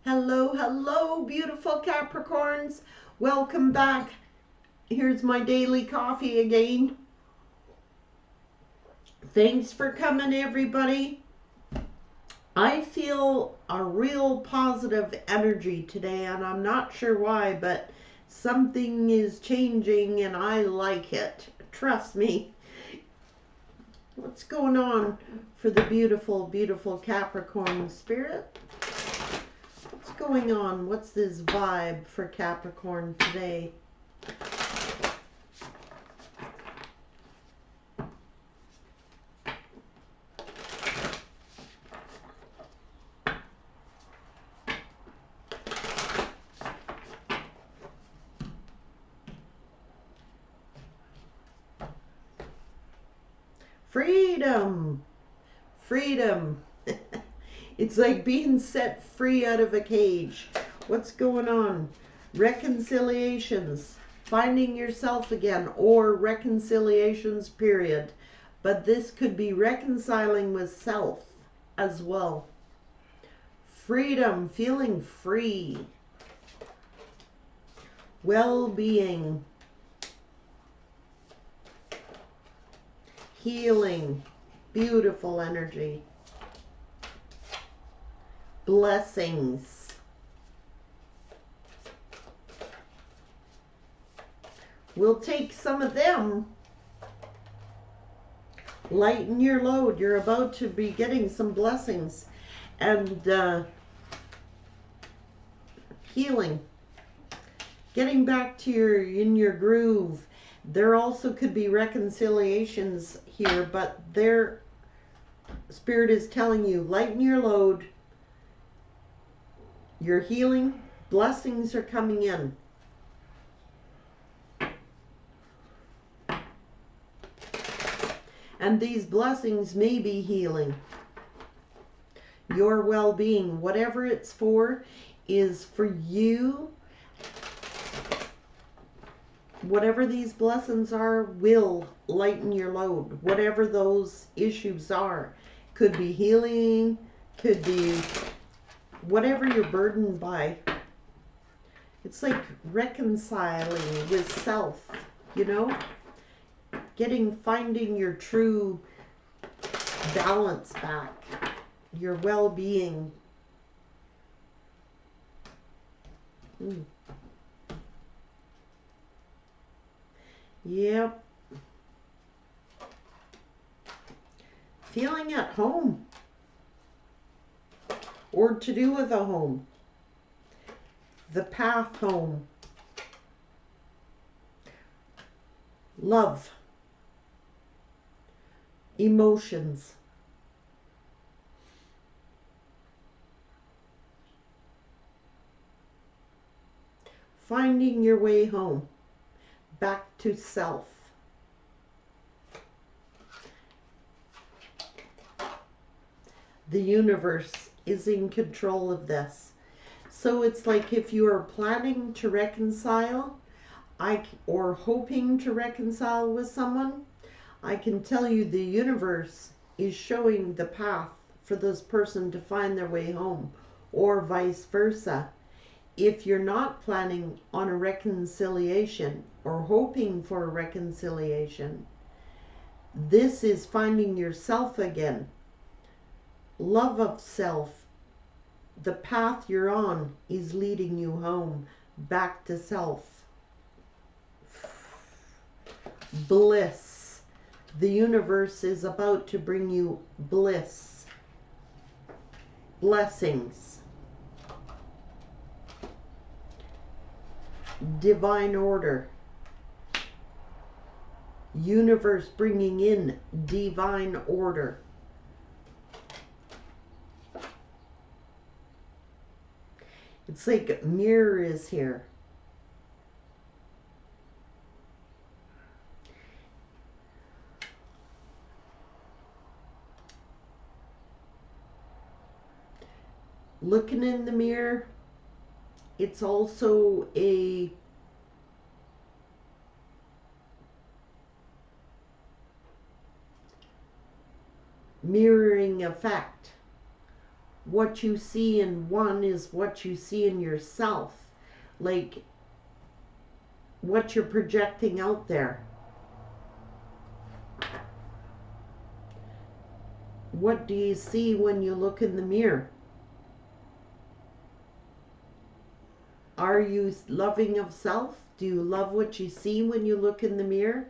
Hello, hello, beautiful Capricorns. Welcome back. Here's my daily coffee again. Thanks for coming, everybody. I feel a real positive energy today, and I'm not sure why, but something is changing and I like it. Trust me. What's going on for the beautiful, beautiful Capricorn spirit? What's going on? What's this vibe for Capricorn today? Freedom! Freedom! It's like being set free out of a cage. What's going on? Reconciliations, finding yourself again, or reconciliations, period. But this could be reconciling with self as well. Freedom, feeling free. Well-being. Healing. Beautiful energy. Blessings. We'll take some of them. Lighten your load. You're about to be getting some blessings and healing. Getting back to in your groove. There also could be reconciliations here, but their spirit is telling you, lighten your load. You're healing. Blessings are coming in. And these blessings may be healing. Your well-being, whatever it's for, is for you. Whatever these blessings are will lighten your load. Whatever those issues are. Could be healing, could be whatever you're burdened by. It's like reconciling with self, you know? Finding your true balance back. Your well-being. Yep. Feeling at home. Or to do with a home. The path home. Love. Emotions. Finding your way home. Back to self. The universe is in control of this. So it's like if you are planning to reconcile, or hoping to reconcile with someone, I can tell you the universe is showing the path for this person to find their way home, or vice versa. If you're not planning on a reconciliation or hoping for a reconciliation, this is finding yourself again. Love of self. The path you're on is leading you home, back to self. Bliss. The universe is about to bring you bliss. Blessings. Divine order. Universe bringing in divine order. It's like a mirror is here. Looking in the mirror, it's also a mirroring effect what you see in one is what you see in yourself. Like what you're projecting out there. What do you see when you look in the mirror? Are you loving of self? Do you love what you see when you look in the mirror?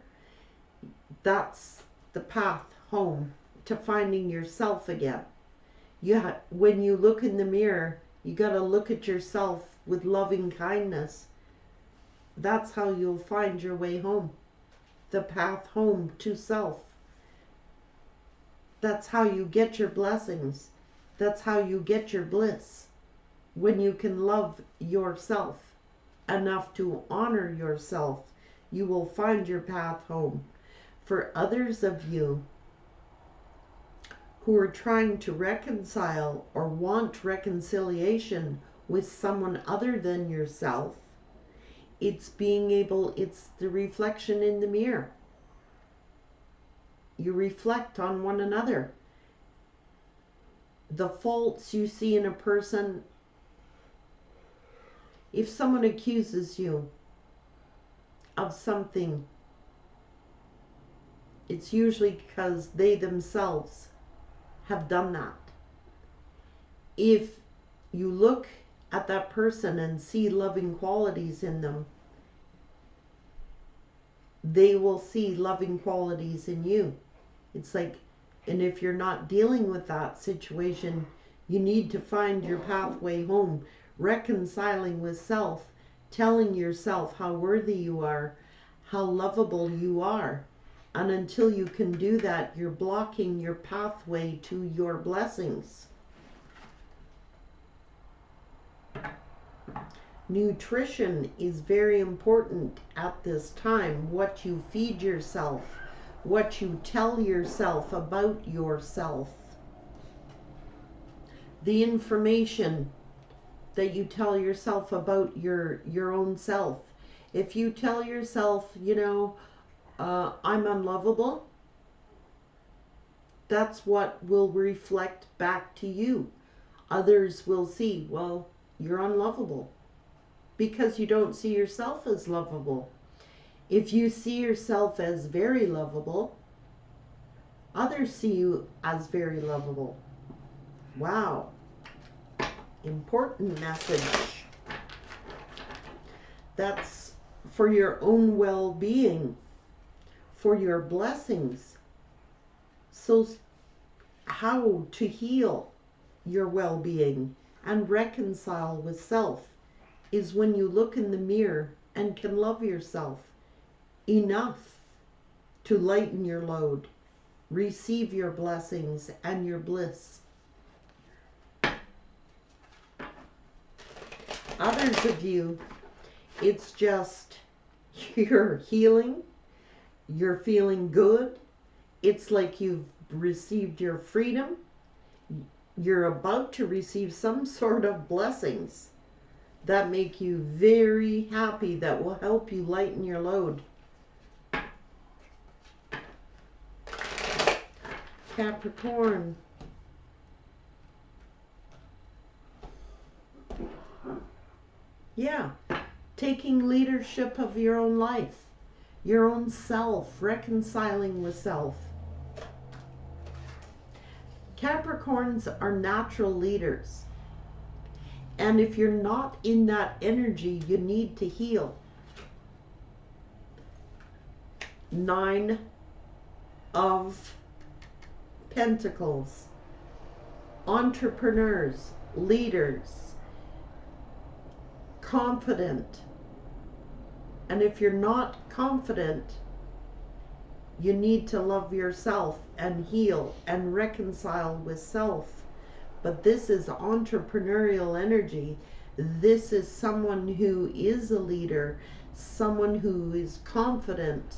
That's the path home to finding yourself again. When you look in the mirror, you got to look at yourself with loving kindness. That's how you'll find your way home. The path home to self. That's how you get your blessings. That's how you get your bliss. When you can love yourself enough to honor yourself, you will find your path home. For others of you who are trying to reconcile or want reconciliation with someone other than yourself, it's the reflection in the mirror. You reflect on one another. The faults you see in a person, if someone accuses you of something, it's usually because they themselves have done that. If you look at that person and see loving qualities in them, they will see loving qualities in you. It's like, and if you're not dealing with that situation, you need to find your pathway home, reconciling with self, telling yourself how worthy you are, how lovable you are. And until you can do that, you're blocking your pathway to your blessings. Nutrition is very important at this time. What you feed yourself, what you tell yourself about yourself. The information that you tell yourself about your own self. If you tell yourself, I'm unlovable, that's what will reflect back to you. Others will see, well, you're unlovable because you don't see yourself as lovable. If you see yourself as very lovable, others see you as very lovable. Wow. Important message. That's for your own well-being, for your blessings. So how to heal your well-being and reconcile with self is when you look in the mirror and can love yourself enough to lighten your load, receive your blessings and your bliss. Others of you, it's just you're healing, you're feeling good. It's like you've received your freedom. You're about to receive some sort of blessings that make you very happy, that will help you lighten your load. Capricorn. Yeah, taking leadership of your own life, your own self, reconciling with self. Capricorns are natural leaders. And if you're not in that energy, you need to heal. 9 of Pentacles. Entrepreneurs, leaders, confident. And if you're not confident, you need to love yourself and heal and reconcile with self. But this is entrepreneurial energy. This is someone who is a leader, someone who is confident,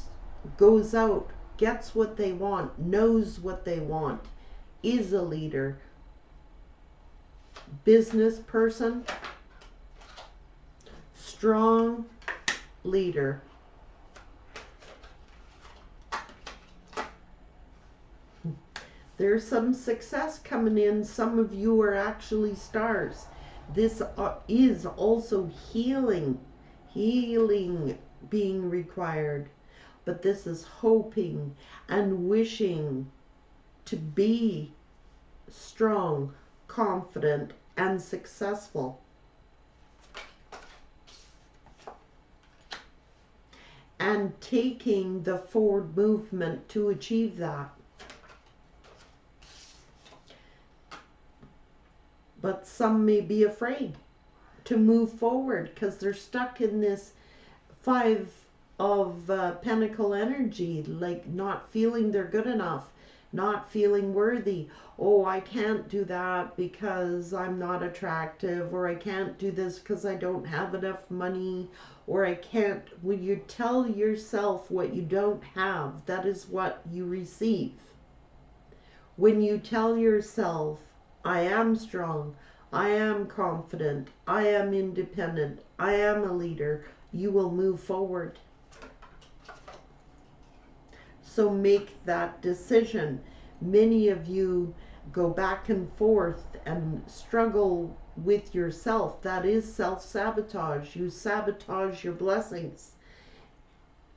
goes out, gets what they want, knows what they want, is a leader. Business person, strong leader. There's some success coming in. Some of you are actually stars. This is also healing being required. But this is hoping and wishing to be strong, confident, and successful. And taking the forward movement to achieve that. But some may be afraid to move forward because they're stuck in this Five of Pentacle energy, like not feeling they're good enough, not feeling worthy. Oh, I can't do that because I'm not attractive, or I can't do this because I don't have enough money, or I can't. When you tell yourself what you don't have, that is what you receive. When you tell yourself, I am strong, I am confident, I am independent, I am a leader, you will move forward. So make that decision. Many of you go back and forth and struggle with yourself. That is self-sabotage. You sabotage your blessings.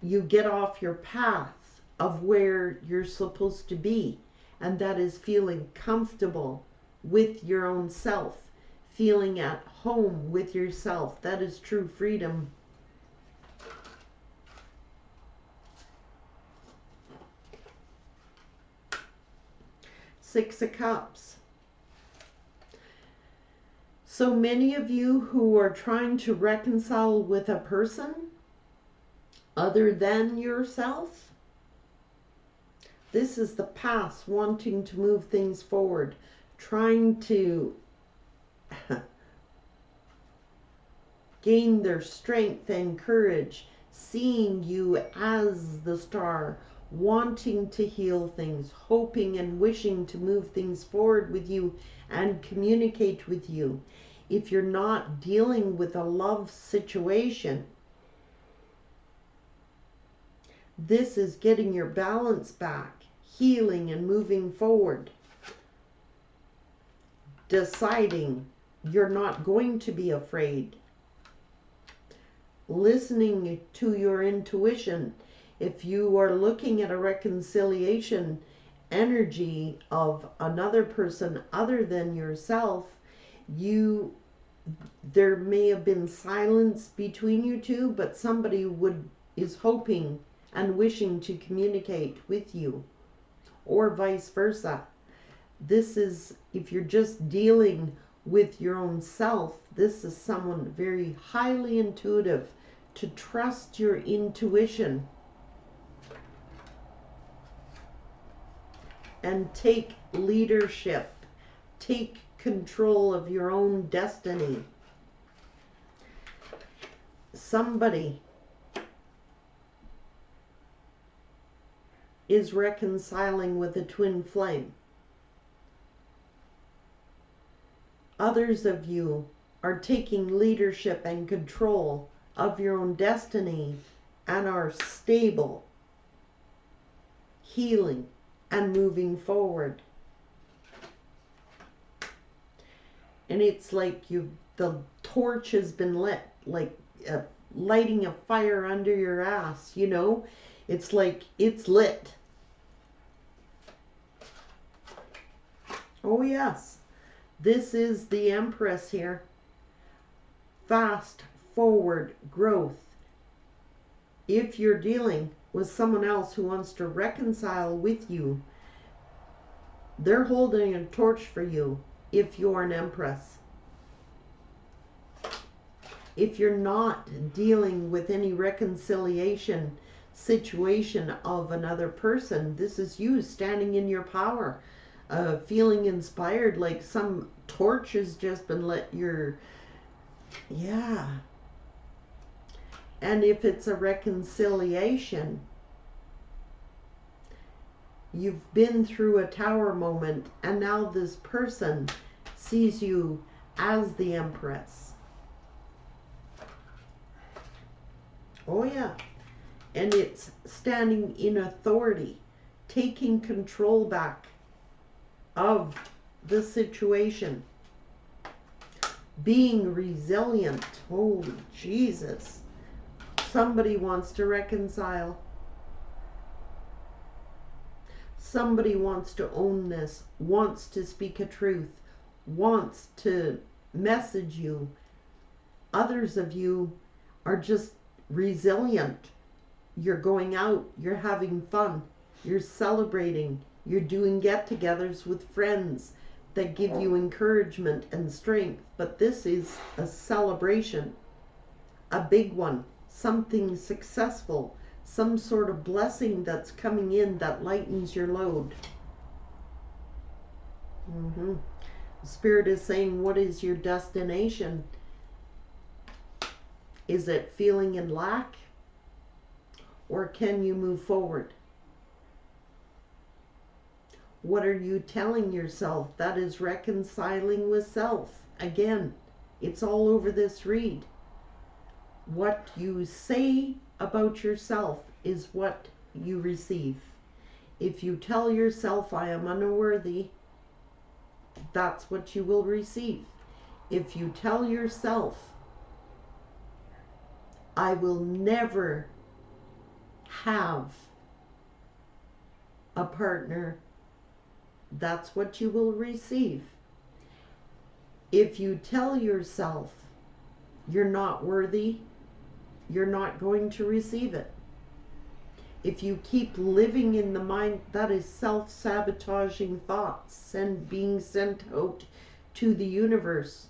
You get off your path of where you're supposed to be. And that is feeling comfortable with your own self. Feeling at home with yourself. That is true freedom. Six of Cups. So many of you who are trying to reconcile with a person other than yourself, this is the past wanting to move things forward, trying to gain their strength and courage, seeing you as the star, wanting to heal things, hoping and wishing to move things forward with you and communicate with you. If you're not dealing with a love situation, this is getting your balance back, healing and moving forward. Deciding you're not going to be afraid. Listening to your intuition. If you are looking at a reconciliation energy of another person other than yourself, there may have been silence between you two, but somebody is hoping and wishing to communicate with you, or vice versa. This is, if you're just dealing with your own self, this is someone very highly intuitive, to trust your intuition and take leadership, take control of your own destiny. Somebody is reconciling with a twin flame. Others of you are taking leadership and control of your own destiny and are stable, healing, and moving forward. And it's like the torch has been lit, like lighting a fire under your ass, you know? It's like it's lit. Oh yes, this is the Empress here. Fast forward growth. If you're dealing with someone else who wants to reconcile with you, they're holding a torch for you if you're an Empress. If you're not dealing with any reconciliation situation of another person, this is you standing in your power, feeling inspired, like some torch has just been lit. Yeah. And if it's a reconciliation, you've been through a tower moment, and now this person sees you as the Empress. Oh yeah. And it's standing in authority, taking control back of the situation. Being resilient. Holy Jesus. Somebody wants to reconcile. Somebody wants to own this, wants to speak a truth, wants to message you. Others of you are just resilient. You're going out, you're having fun, you're celebrating, you're doing get-togethers with friends that give you encouragement and strength. But this is a celebration, a big one, something successful, some sort of blessing that's coming in that lightens your load. Spirit is saying, what is your destination? Is it feeling in lack? Or can you move forward? What are you telling yourself? That is reconciling with self. Again, it's all over this read. What you say about yourself is what you receive. If you tell yourself, I am unworthy, that's what you will receive. If you tell yourself, I will never have a partner, that's what you will receive. If you tell yourself you're not worthy, you're not going to receive it. If you keep living in the mind, that is self-sabotaging thoughts and being sent out to the universe.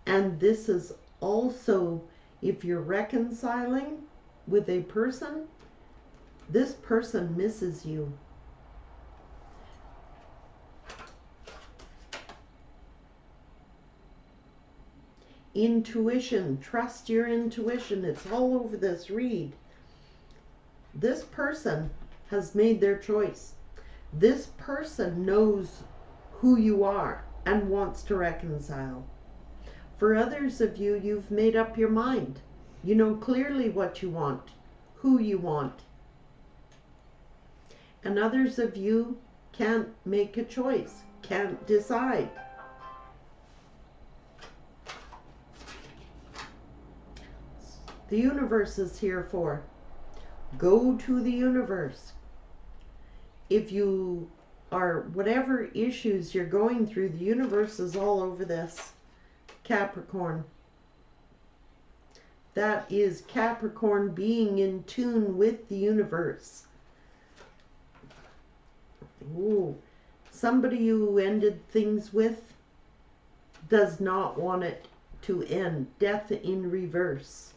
And this is also, if you're reconciling with a person, this person misses you. Intuition, trust your intuition. It's all over this read. This person has made their choice. This person knows who you are and wants to reconcile. For others of you, you've made up your mind. You know clearly what you want, who you want. And others of you can't make a choice, can't decide. The universe is here for. Go to the universe. If you are, whatever issues you're going through, the universe is all over this. Capricorn. That is Capricorn being in tune with the universe. Ooh. Somebody you ended things with does not want it to end. Death in reverse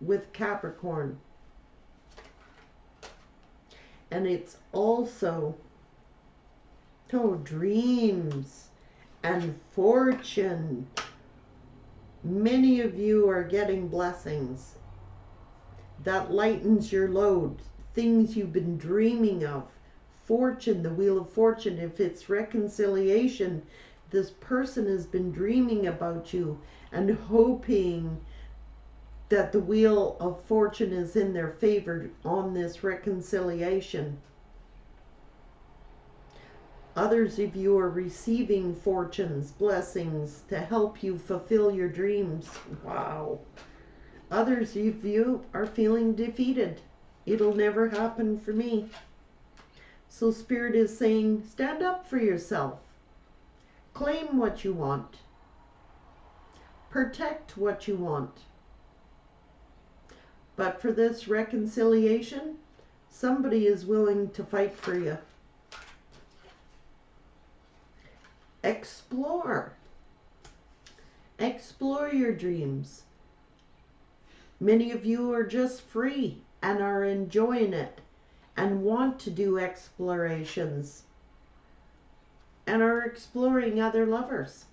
with Capricorn. And it's also, dreams and fortune. Many of you are getting blessings. That lightens your load. Things you've been dreaming of. Fortune, the Wheel of Fortune. If it's reconciliation, this person has been dreaming about you and hoping that the Wheel of Fortune is in their favor on this reconciliation. Others of you are receiving fortunes, blessings to help you fulfill your dreams. Wow. Others of you are feeling defeated. It'll never happen for me. So Spirit is saying, stand up for yourself. Claim what you want. Protect what you want. But for this reconciliation, somebody is willing to fight for you. Explore. Explore your dreams. Many of you are just free and are enjoying it and want to do explorations and are exploring other lovers.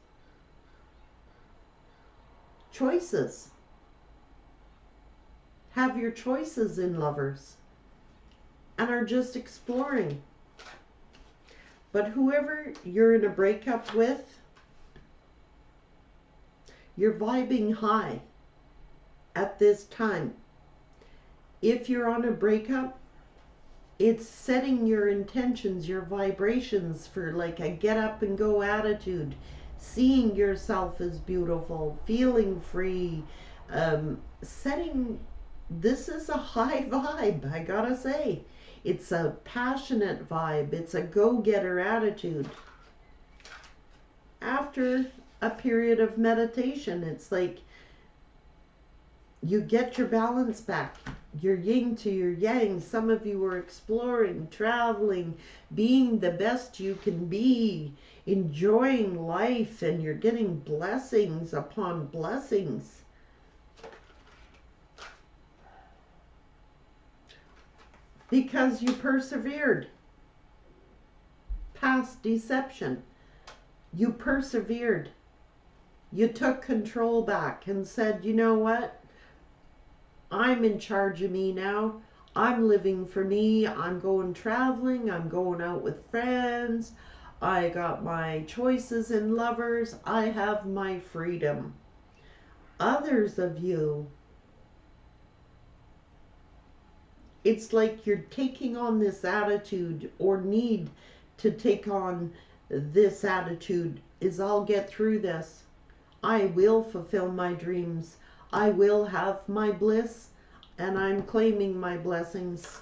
Choices. Have your choices in lovers and are just exploring. But whoever you're in a breakup with, you're vibing high at this time. If you're on a breakup, it's setting your intentions, your vibrations for like a get up and go attitude, seeing yourself as beautiful, feeling free, setting, this is a high vibe, I gotta say. It's a passionate vibe. It's a go-getter attitude. After a period of meditation, it's like you get your balance back, your yin to your yang. Some of you are exploring, traveling, being the best you can be, enjoying life, and you're getting blessings upon blessings. Because you persevered past deception. You persevered. You took control back and said, you know what? I'm in charge of me now. I'm living for me. I'm going traveling. I'm going out with friends. I got my choices in lovers. I have my freedom. Others of you, it's like you're taking on this attitude, or need to take on this attitude, is I'll get through this. I will fulfill my dreams. I will have my bliss, and I'm claiming my blessings.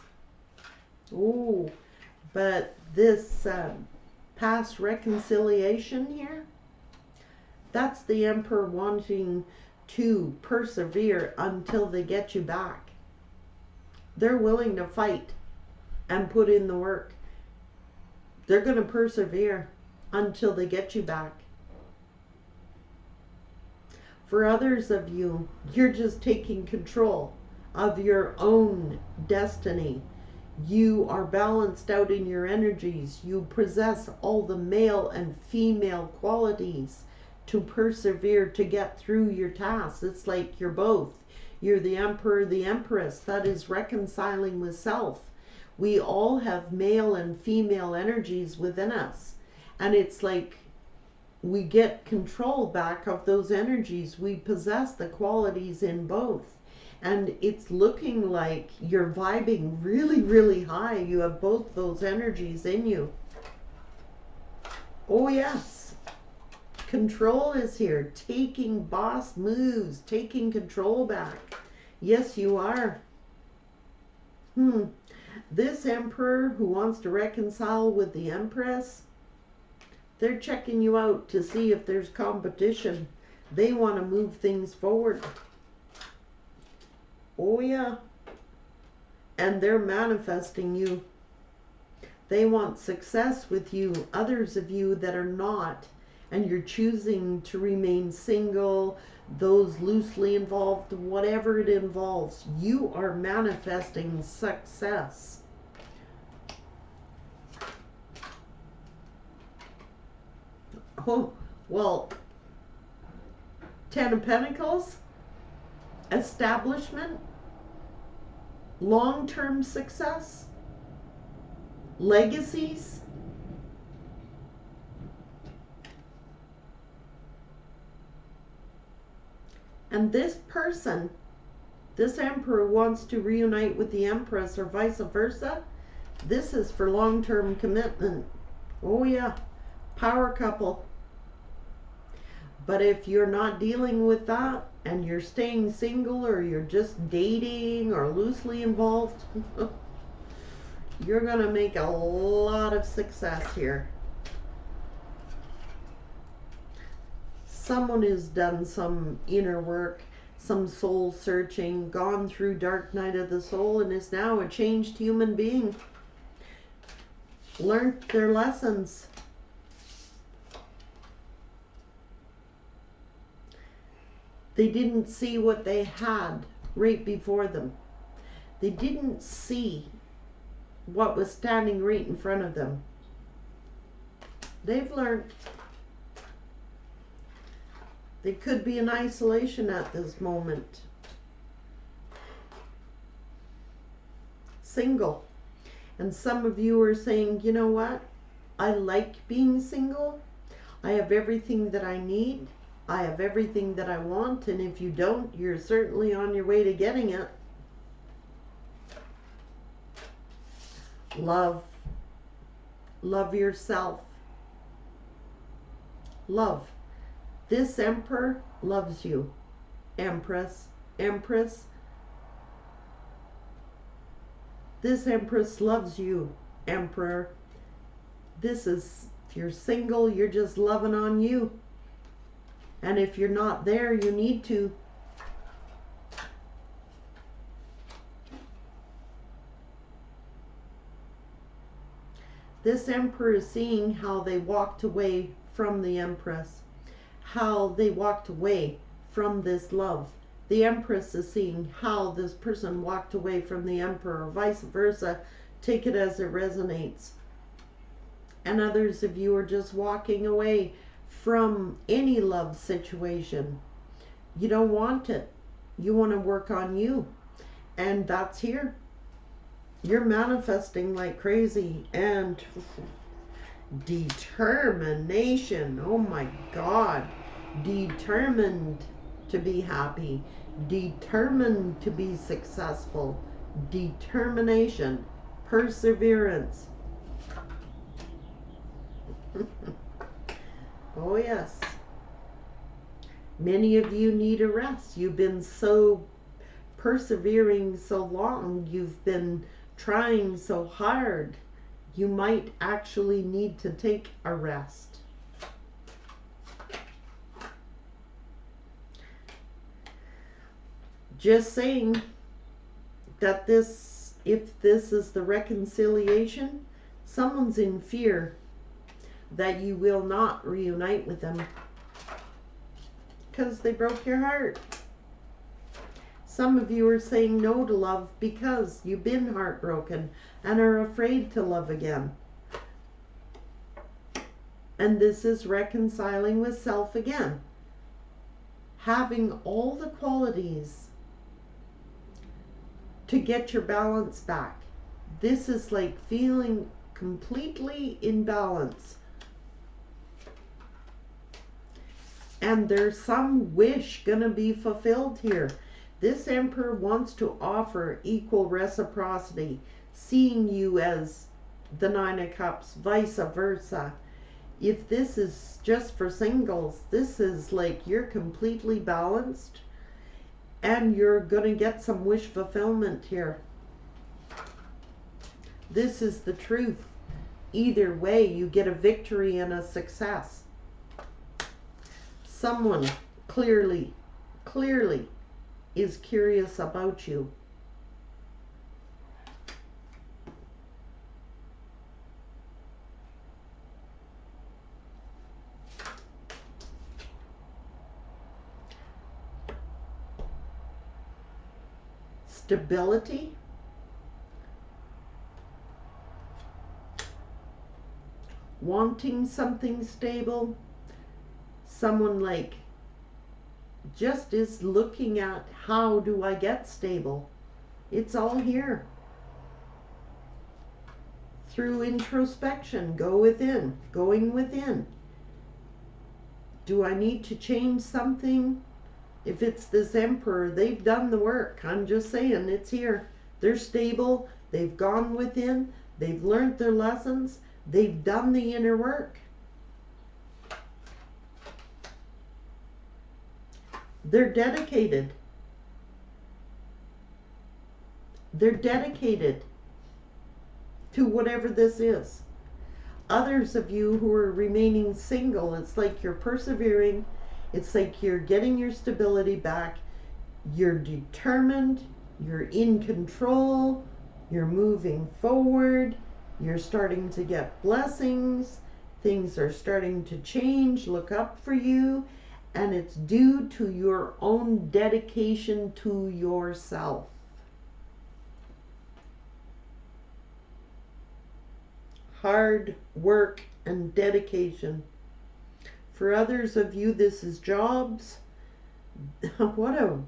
Ooh, but this past reconciliation here, that's the Emperor wanting to persevere until they get you back. They're willing to fight and put in the work. They're going to persevere until they get you back. For others of you, you're just taking control of your own destiny. You are balanced out in your energies. You possess all the male and female qualities to persevere, to get through your tasks. It's like you're both. You're the Emperor, the Empress. That is reconciling with self. We all have male and female energies within us. And it's like we get control back of those energies. We possess the qualities in both. And it's looking like you're vibing really, really high. You have both those energies in you. Oh, yes. Control is here. Taking boss moves. Taking control back. Yes, you are. This Emperor who wants to reconcile with the Empress, they're checking you out to see if there's competition. They want to move things forward. Oh, yeah. And they're manifesting you. They want success with you. Others of you that are not, and you're choosing to remain single, those loosely involved, whatever it involves, you are manifesting success. Oh, well, 10 of Pentacles, establishment, long-term success, legacies. And this person, this Emperor, wants to reunite with the Empress or vice versa. This is for long-term commitment. Oh yeah, power couple. But if you're not dealing with that and you're staying single, or you're just dating or loosely involved, you're going to make a lot of success here. Someone who's done some inner work, some soul searching, gone through dark night of the soul, and is now a changed human being. Learned their lessons. They didn't see what they had right before them. They didn't see what was standing right in front of them. They've learned. They could be in isolation at this moment. Single. And some of you are saying, you know what? I like being single. I have everything that I need. I have everything that I want. And if you don't, you're certainly on your way to getting it. Love. Love yourself. Love. This Emperor loves you. Empress. Empress. This Empress loves you. Emperor. This is, if you're single, you're just loving on you. And if you're not there, you need to. This Emperor is seeing how they walked away from the Empress, how they walked away from this love. The Empress is seeing how this person walked away from the Emperor, vice versa. Take it as it resonates. And others of you are just walking away from any love situation. You don't want it. You want to work on you. And that's here. You're manifesting like crazy. And determination. Oh my God. Determined to be happy. Determined to be successful. Determination. Perseverance. Oh yes. Many of you need a rest. You've been so persevering so long. You've been trying so hard. You might actually need to take a rest. Just saying that this, if this is the reconciliation, someone's in fear that you will not reunite with them because they broke your heart. Some of you are saying no to love because you've been heartbroken and are afraid to love again. And this is reconciling with self again. Having all the qualities to get your balance back. This is like feeling completely in balance. And there's some wish gonna be fulfilled here. This Emperor wants to offer equal reciprocity, seeing you as the Nine of Cups, vice versa. If this is just for singles, this is like you're completely balanced and you're gonna get some wish fulfillment here. This is the truth. Either way, you get a victory and a success. Someone clearly is curious about you. Stability. Wanting something stable. Someone like just is looking at how do I get stable. It's all here. Through introspection, go within, going within. Do I need to change something? If it's this Emperor, they've done the work. I'm just saying, it's here. They're stable. They've gone within. They've learned their lessons. They've done the inner work. They're dedicated. They're dedicated to whatever this is. Others of you who are remaining single, it's like you're persevering. It's like you're getting your stability back. You're determined. You're in control. You're moving forward. You're starting to get blessings. Things are starting to change, look up for you. And it's due to your own dedication to yourself. Hard work and dedication. For others of you, this is jobs. What a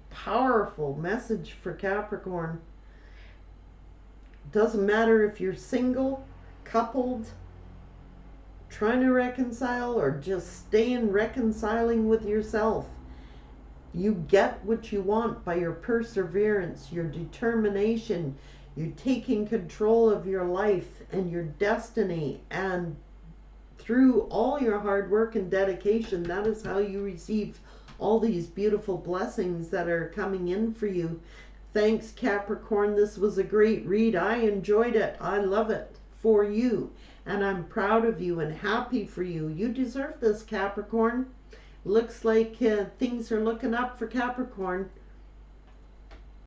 powerful message for Capricorn. Doesn't matter if you're single, coupled, trying to reconcile, or just staying reconciling with yourself. You get what you want by your perseverance, your determination. You're taking control of your life and your destiny, and through all your hard work and dedication, that is how you receive all these beautiful blessings that are coming in for you. Thanks, Capricorn. This was a great read. I enjoyed it. I love it for you. And I'm proud of you and happy for you. You deserve this, Capricorn. Looks like things are looking up for Capricorn.